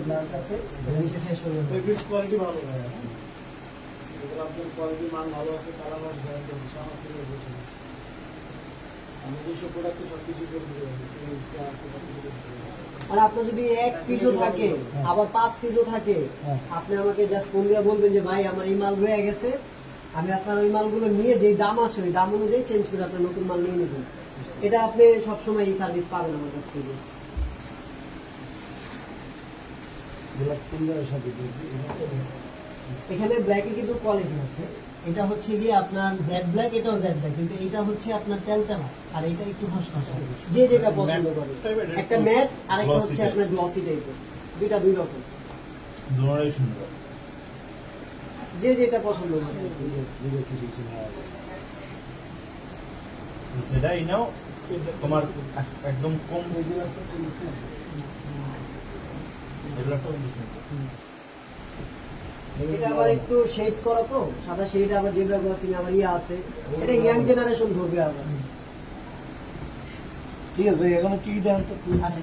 আপনার কাছে জিনিসটা শেষ হয়ে যাবে। ফেব্রিক্স কোয়ালিটি ভালো ভাই, এগুলো আপনার কোয়ালিটি মান ভালো আছে, কালার মাস গ্যারান্টি আছে, সমস্ত থেকে বলছি আমি 200 প্রোডাক্টে সব কিছু করে দিতে পারবো, জিনিসটা আছে সব কিছু করে দিতে পারবো। আর আপনার যদি 1 পিসও থাকে আবার 5 পিসও থাকে, আপনি আমাকে জাস্ট ফোন দিয়ে বলবেন যে ভাই আমার এই মাল রয়ে গেছে, আমি আপনার ওই মালগুলো নিয়ে যেই দাম আসে ওই দাম অনুযায়ী চেঞ্জ করে আপনার নতুন মাল নিয়ে নেবেন। এটা আপনি সবসময় এই সার্ভিস পাবেন আমার কাছ থেকে। এখানে ব্ল্যাকে কিন্তু কোয়ালিটি আছে, এটা হচ্ছে গিয়ে আপনার জেড ব্ল্যাক, এটাও জেড ব্ল্যাক, কিন্তু এটা হচ্ছে আপনার তেলতেলা আর এটা একটু খসখসা, যে যেটা পছন্দ করে। একটা ম্যাট আর একটা হচ্ছে আপনার গ্লসি টাইপের, দুইটা দুই রকম, দুটোই সুন্দর। যে যেটা পছন্দ করে। সেটাই নাও, তোমার একদম কম এটা আবার একটু শেড করা তো, সাদা শেড, আবার জেব্রা ক্রসিং আবার ইয়ে আছে, এটা ইয়াং জেনারেশন ধরবে আবার। ঠিক আছে ভাই, এখন কি দেন তো। আচ্ছা।